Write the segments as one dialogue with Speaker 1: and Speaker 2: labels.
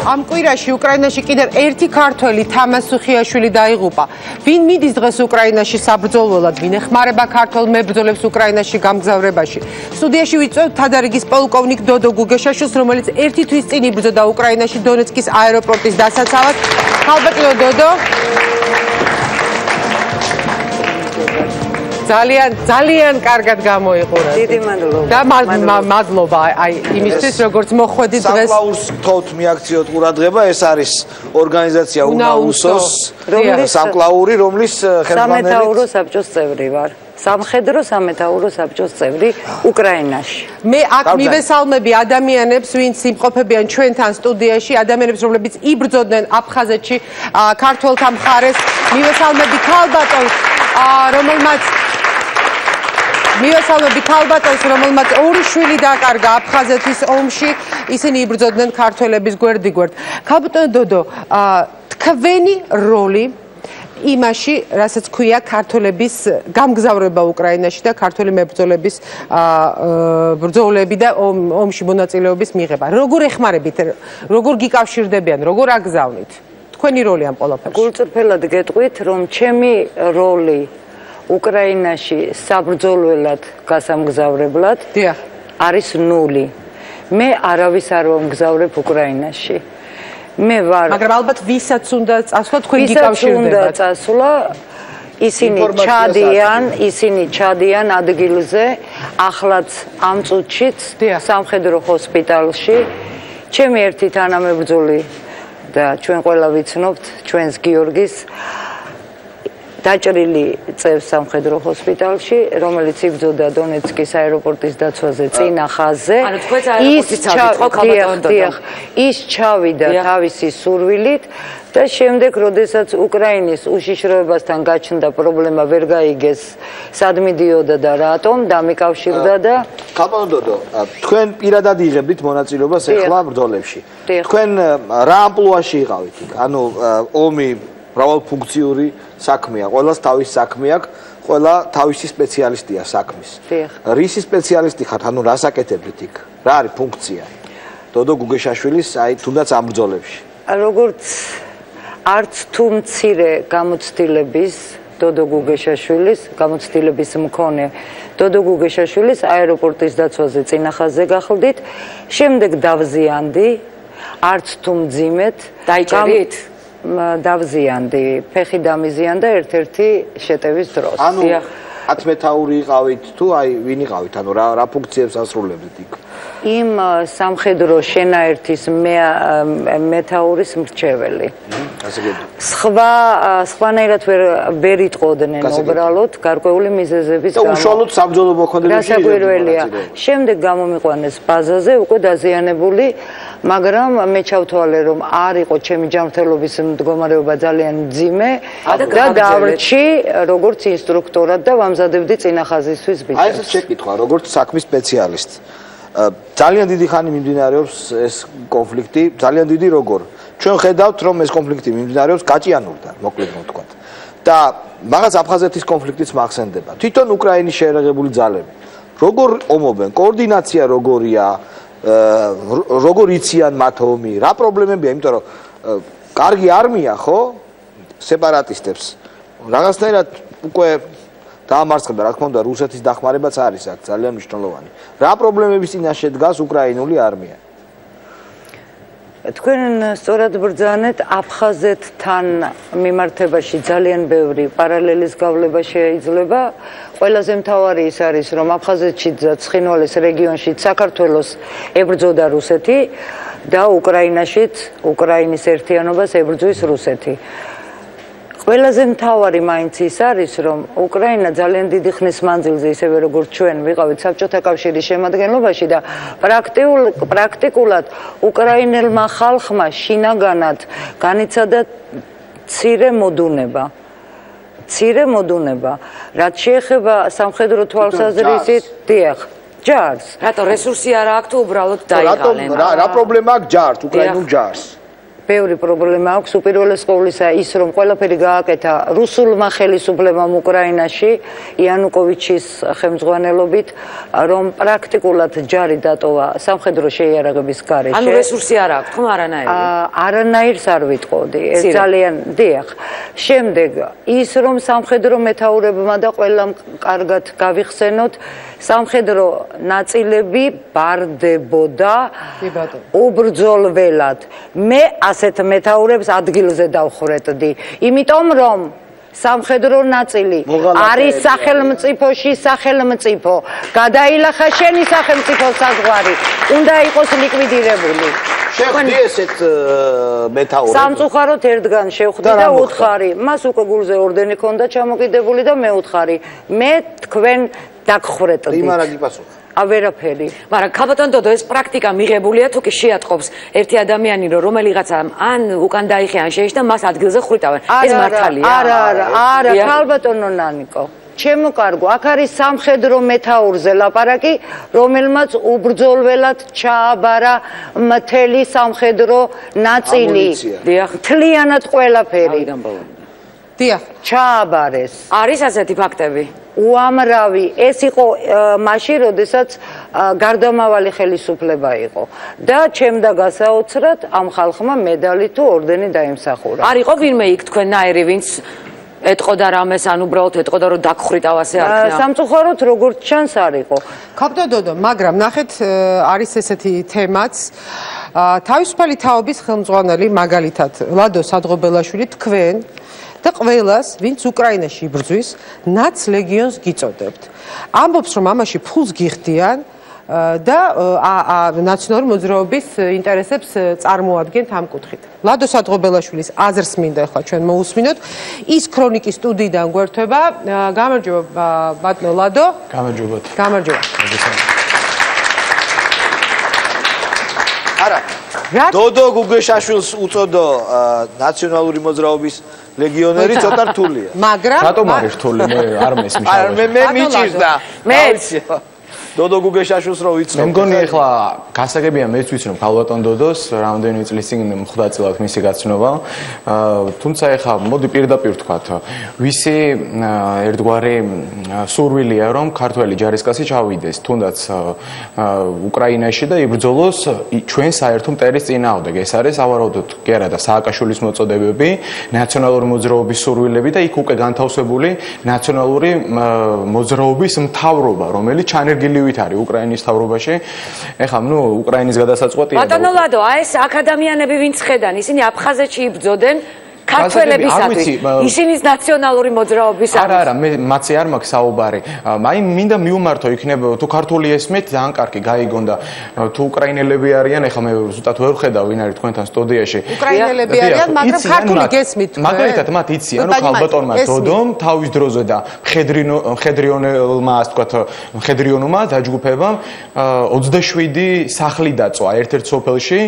Speaker 1: Am კვირაში უკრაინაში კიდევ ერთი ქართველი თამაზ სუხიაშვილი დაიღუპა. Ვინ მიდის დღეს უკრაინაში საბრძოლველად, ვინ ეხმარება ქართველ მებრძოლებს უკრაინაში გამგზავრებაში. სტუდიაში ვიწვევთ თადარიგის პოლკოვნიკ დოდო გუგეშაშვილს, რომელიც ერთი თვის წინ იბრძოდა უკრაინაში დონეცკის აეროპორტის დასაცავად. ხალბატონო დოდო. ძალიან კარგად გამოიყურეთ.
Speaker 2: დიდი მადლობა.
Speaker 1: და მადლობა აი იმისთვის როგორც მოხვედით დღეს.
Speaker 3: სამკლაურს გთხოვთ მიაქციოთ ყურადღება, ეს არის ორგანიზაცია უნაუსოს სამკლაური, რომლის ხელმძღვანელი
Speaker 2: სამეთაურო საბჭოს წევრი ვარ. სამხედრო სამეთაურო საბჭოს წევრი უკრაინაში.
Speaker 1: მე აქ მივესალმები ადამიანებს, ვინც იმყოფებიან ჩვენთან სტუდიაში, ადამიანებს, რომლებიც იბრძოდნენ აფხაზეთში ქართველთა მხარეს. მივესალმები ქალბატონს, რომელმაც ორი შვილი დაკარგა აფხაზეთის ომში, ისინი იბრძოდნენ ქართველების გვერდიგვერდ. ქალბატონო დოდო, თქვენი როლი იმაში, რასაც ქვია ქართველების გამგზავრება უკრაინაში და ქართველი მებრძოლების ბრძოლები და ომში მონაწილეობის მიღება. როგორ ეხმარებით, როგორ გიკავშირდებიან, როგორ აგზავნით? თქვენი როლი ამ ყველაფერში.
Speaker 2: გულწრფელად გეტყვით, რომ ჩემი როლი უკრაინაში საბრძოლველად გასამგზავრებლად არის ნული. მე არავის არ ვამგზავრებ უკრაინაში. მე ვარ.
Speaker 1: მაგრამ ალბათ ვისაც უნდა წასვლა, თქვენ გიკავშირდებათ.
Speaker 2: უნდა წასვლა, ისინი ჩადიან ადგილზე, ახლაც ამ წუთშიც სამხედრო ჰოსპიტალში. ჩემი ერთი თანამებრძოლი და ჩვენ ყველა ვიცნობთ ჩვენს გიორგის დაჭრილი წევს სამხედრო ჰოსპიტალში, რომელიც იბრძოდა დონეცკის აეროპორტის დაცვაზე წინა ხაზზე. ის ჩავიდა თავისი სურვილით და შემდეგ, როდესაც უკრაინის უშიშროებასთან გაჩნდა პრობლემა, ვერ გაიგეს სად მიდიოდა და რატომ, დამიკავშირდა და
Speaker 3: ქალბატონო დოდო, თქვენ პირადად იღებდით მონაწილეობას ახლა ბრძოლებში. თქვენ რა ამპლუაში იყავით? ანუ ომი მრავალფუნქციური საქმეა, ყველას თავის საქმე აქვს, ყველა თავისი სპეციალისტია საქმის. რისი სპეციალისტი ხართ? ანუ რას აკეთებთ იქ? რა არის ფუნქცია? დოდო გუგეშაშვილის, აი თუნდაც ამ ბრძოლებში.
Speaker 2: როგორც არც თუ მცირე გამოცდილების დოდო გუგეშაშვილის, გამოცდილების მქონე დოდო გუგეშაშვილის აეროპორტის დაცვაზე წინა ხაზზე გახლდით, შემდეგ დავზიანდი, არც თუ მძიმედ
Speaker 1: დაიჭერით?
Speaker 2: დავზიანდი, ფეხი დამიზიანდა ერთ-ერთი შეტევის დროს.
Speaker 3: ანუ 10 მეთაური იყავით თუ აი ვინ იყავით? ანუ რა ფუნქციებს ასრულებდით იქ?
Speaker 2: იმ სამხედრო შენაერთის მეთაურის მრჩეველი. სხვანაირად ვერ იტყოდნენ უბრალოდ გარკვეული მიზეზების
Speaker 3: გამო. და უშუალოდ საბრძოლო მოქმედებაში
Speaker 2: გასაკვირველია. შემდეგ გამომიყვანეს ბაზაზე უკვე დაზიანებული, მაგრამ მე ჩავთვალე, რომ არ იყო ჩემი ჯანმრთელობის მდგომარეობა ძალიან მძიმე და დავრჩი როგორც ინსტრუქტორად და ვამზადებდი წინა ხაზისთვის ბიჭებს.
Speaker 3: აი ეს შეკითხვა, როგორც საქმის სპეციალისტ. ძალიან დიდი ხანი მიმდინარეობს ეს კონფლიქტი, ძალიან დიდი როგორ. ჩვენ ხედავთ, რომ ეს კონფლიქტი მიმდინარეობს გაჭიანურთან, მოკლედ ვთქვათ. და მაგას აფხაზეთის კონფლიქტიც მახსენდება. თვითონ უკრაინის შეერაღებული ძალები. როგორ ომობენ? კოორდინაცია როგორია? როგორ იციან მათ ომი? რა პრობლემებია? იმიტომ რომ კარგი არმია, ხო? სეპარატისტებს. რაღაცნაირად უკვე დაამარცხებდა, რა თქმა უნდა, რუსეთის დახმარებაც არის აქ ძალიან მნიშვნელოვანი. რა პრობლემების წინაშე დგას უკრაინული არმია?
Speaker 2: თქვენ სწორად ბრძანეთ, აფხაზეთთან მიმართებაში ძალიან ბევრი პარალელის გავლება შეიძლება. ყველაზე მთავარი ის არის, რომ აფხაზეთში და ცხინვალის რეგიონში საქართველოს ებრძოდა რუსეთი და უკრაინაშიც უკრაინის ერთიანობას ებრძვის რუსეთი. ყველაზე მთავარი მაინც ის არის, რომ უკრაინა ძალიან დიდი ხნის მანძილზე, ისევე როგორც ჩვენ ვიყავით საბჭოთა კავშირის შემადგენლობაში და პრაქტიკულად უკრაინელმა ხალხმა შინაგანად განიცადა მცირე მოდუნება. რაც შეეხება სამხედრო თვალსაზრისით, ჯარს.
Speaker 1: რატო რესურსი არ აქვს თუ უბრალოდ დაიღალენ?
Speaker 3: რა პრობლემა აქვს ჯარს, უკრაინულ ჯარს?
Speaker 2: ბევრი პრობლემა აქვს. უპირველეს ყოვლისა ის, რომ ყველაფერი გააკეთა რუსულმა ხელისუფლებამ უკრაინაში იანუკოვიჩის ხელმძღვანელობით, რომ პრაქტიკულად ჯარი დატოვა სამხედრო შეიარაღების გარეშე.
Speaker 4: ანუ რესურსი არ აქვს, თქო არანაირი.
Speaker 2: არანაირს არ ვიტყოდი. ეს ძალიან დიახ. შემდეგ ის, რომ სამხედრო მეთაურებმა და ყველამ კარგად გავიხსენოთ, სამხედრო ნაწილები ბარდებოდა უბრძოლველად. მე ასეთ მეთაურებს ადგილზე დავხრეტდი, იმიტომ რომ სამხედრო ნაწილი არის სახელმწიფოში სახელმწიფო. გადაილახა შენი სახელმწიფო საზღვარი, უნდა იყოს ლიკვიდირებული.
Speaker 3: შევხვდი ესეთ მეთაურებს.
Speaker 2: სამწუხაროდ ერთგან შევხვდი და უთხარი. მას უკვე გულზე ორდენი ჰქონდა ჩამოკიდებული და მე უთხარი. მე თქვენ დაგხრეტდი.
Speaker 3: იმ არა გიპასუხა.
Speaker 2: ვერაფერი.
Speaker 4: მაგრამ ქალბატონ დოდო ეს პრაქტიკა მიღებულია თუ კი შეატყობს ერთი ადამიანი რომ რომელიღაცა ან უკან დაიხე ან შეიშთა მას ადგილზე ხრიტავენ. ეს მართალია?
Speaker 2: არა, ქალბატონო ნანიკო. ჩემო კარგო, აქ არის სამხედრო მეთაურზე ლაპარაკი, რომელმაც უბრძოლველად ჩააბარა მთელი სამხედრო ნაწილი. მთლიანად ყველაფერი.
Speaker 1: დიახ,
Speaker 2: ჩააბარეს.
Speaker 4: არის ასეთი ფაქტები?
Speaker 2: უამრავი. ეს იყო მაშინ, როდესაც გარდამავალი ხელისუფლება იყო და ჩემდა გასაოცრად ამ ხალხმა მედალი თუ ორდენი დაიმსახურა.
Speaker 4: არ იყო ვინმე იქ თქვენნაირი, ვინც ეტყოდა რამეს, ან უბრალოდ ეტყოდა რომ დაგხრიტავ ასე არქნა?
Speaker 2: სამწუხაროდ როგორც ჩანს არ იყო.
Speaker 1: ქალბატონ დოდო, მაგრამ ნახეთ არის ესეთი თემაც. თავისუფალი თაობის ხელმძღვანელი მაგალითად ლადო სადღობელაშვილი თქვენ და ყველას, ვინც უკრაინაში იბრძვის, ნაცლეგიონს გიწოდებთ. ამბობს, რომ ამაში ფულს გიხდიან და ნაციონალური მოძრაობის ინტერესებს წარმოადგენთ ამ კუთხით. ლადო სადღობელაშვილის აზრს მინდა ახლა ჩვენ მოусმინოთ. ის ქრონიკის სტუდიიდან გვერდება. გამარჯობა ბატონო ლადო.
Speaker 5: გამარჯობათ.
Speaker 1: გამარჯობა.
Speaker 3: არა. დოდო გუგეშაშვილს უწოდო ნაციონალური მოძრაობის ლეგიონერი ცოტა რთულია.
Speaker 1: მაგრამ
Speaker 5: რატომ არის რთული? მე არ მესმის.
Speaker 3: მე მიჭირდა. მეც დოდო გუგეშაშვილს რო ვიცნობ.
Speaker 5: მე მგონი ახლა გასაგებია მეც ვიცნობ ქალბატონ დოდოს რამდენი წლის წინ ხვდა წილად მისი გაცნობა. თუმცა ახლა მოდი პირდაპირ ვთქვათ, ვისი ერთგვარი სურვილია რომ ქართველი ჯარისკაცი ჩავიდეს თუნდაც უკრაინაში და იბრძოლოს ჩვენ საერთო მტერის წინააღმდეგ. ეს არის ავარაუდოდ კი არა და სააკაშვილის მოწოდებები, ნაციონალური მოძრაობის სურვილები და იქ უკვე განთავსებული ნაციონალური მოძრაობის მთავრობა, რომელიც ჩანერგილი არის უკრაინის თავრობაში. ეხლა უკრაინის გადასაწყვეტია.
Speaker 4: ბატონო ლადო, ეს აქ ადამიანები ვინც ხედან, ისინი აფხაზეთში იბრძოდნენ ქართველებისათვის. ისინიც ნაციონალური მოძრაობის არის.
Speaker 5: არა, მე მაცი არ მაქვს საუბარი. აი მინდა მიუმართო იქნება თუ ქართული ესმით ძალიან კარგი გაიგონ და თუ უკრაინელები არიან, ეხლა მე ზუსტად ვერ ხედავ ვინ არის თქვენთან სტუდიაში.
Speaker 1: უკრაინელები არიან, მაგრამ ქართული გესმით თქვენ.
Speaker 5: მაგალითად მათ იციან რომ ქალბატონმა დოდომ თავის დროზე და მხედრიონელმა, ასე ვთქვათ, მხედრიონმა დაჯგუფებამ 27 სახლი დაწვა ერთ-ერთ სოფელში,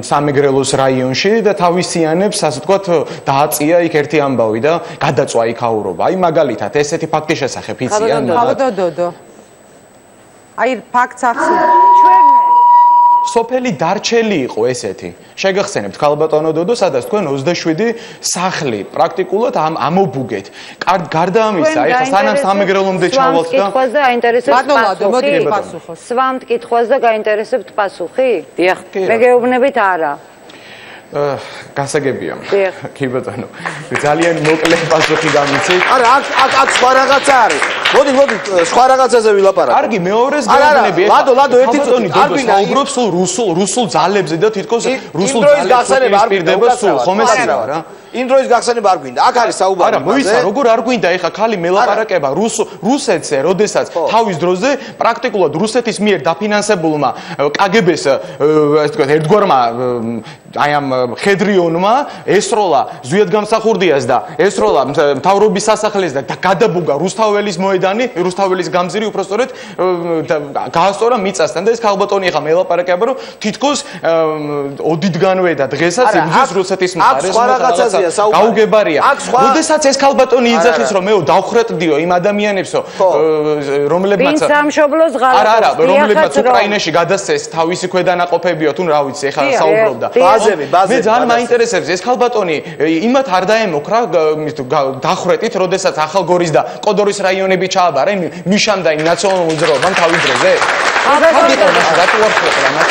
Speaker 5: სამეგრელოს რაიონში და თავისიანებს, ასე ვთქვათ, დააწია იქ ერთი ამბავი და გადაწვა იქ აურობა. აი მაგალითად ესეთი ფაქტის შესახებ იციან?
Speaker 1: ქალბატონ დოდო. აი ფაქტს ახსოვს.
Speaker 5: სოფელი დარჩელი იყო ესეთი. შეგახსენებთ ქალბატონო დოდო, სადაც თქვენ 27 სახლი პრაქტიკულად ამობუგეთ. გარდა ამისა, ეხლა სანამ სამეგრელომდე ჩავალთ და
Speaker 2: კითხვაზე აინტერესებთ
Speaker 5: პასუხი?
Speaker 2: სვამთ კითხვაზე გაინტერესებთ პასუხი?
Speaker 4: დიახ.
Speaker 2: მე გეუბნებით არა.
Speaker 5: გასაგებია. კი ბატონო. ძალიან მოკლე პასუხი გამიცით.
Speaker 3: არა, აქ სხვა რაღაცა არის. მოდი, სხვა რაღაცაზე ვილაპარაკო.
Speaker 5: კარგი, მეორეს გეუბნები.
Speaker 3: ლადო, ერთი წუთი.
Speaker 5: საუბრობ სულ რუსულ ძალებზე და თითქოს რუსულ ძალებს პირდება სულ, ხომ ეს რა?
Speaker 3: იმ დროის გახსენება არ გვინდა. აქ არის საუბარი.
Speaker 5: არა, მოიცა, როგორ არ გვინდა ეხა ხალი მელაპარაკება რუსეთზე, როდესაც თავის დროზე პრაქტიკულად რუსეთის მიერ დაფინანსებულმა კგბ-ს, ასე ვთქვათ, ერთგვარმა აი ამ მხედრიონმა ესროლა ზვიად გამსახურდიას და ესროლა მთავრობის სასახლეს და გადაბუგა რუსთაველის მოედანი რუსთაველის გამზირი უпростоრეთ გაასწორა მიწასთან და ეს ქალბატონი ახლა მელაპარაკება რომ თითქოს ოდითგანვე და დღესაც იბრძვის რუსეთის მხარეს გაუგებარია. როდესაც ეს ქალბატონი იძახის რომ მეო დავხრეტდიო იმ ადამიანებსო რომლებმაც
Speaker 2: სამშობლოს ღალატს
Speaker 5: არა რომლებმაც უკრაინაში გადასცეს თავისი ქვედანაყოფებიო თუ რა ვიცი ახლა საუბრობდა
Speaker 3: ბაზები
Speaker 5: მე ძალიან მაინტერესებს ეს ქალბატონი იმათ არ დაემოქრა დახვრეტით როდესაც ახალგორის და კოდორის რაიონები ჩააბარა იმ მიშამ და იმ ნაციონალურ მოძრაობამ თავის დროზე? რატო არ ხვეყრა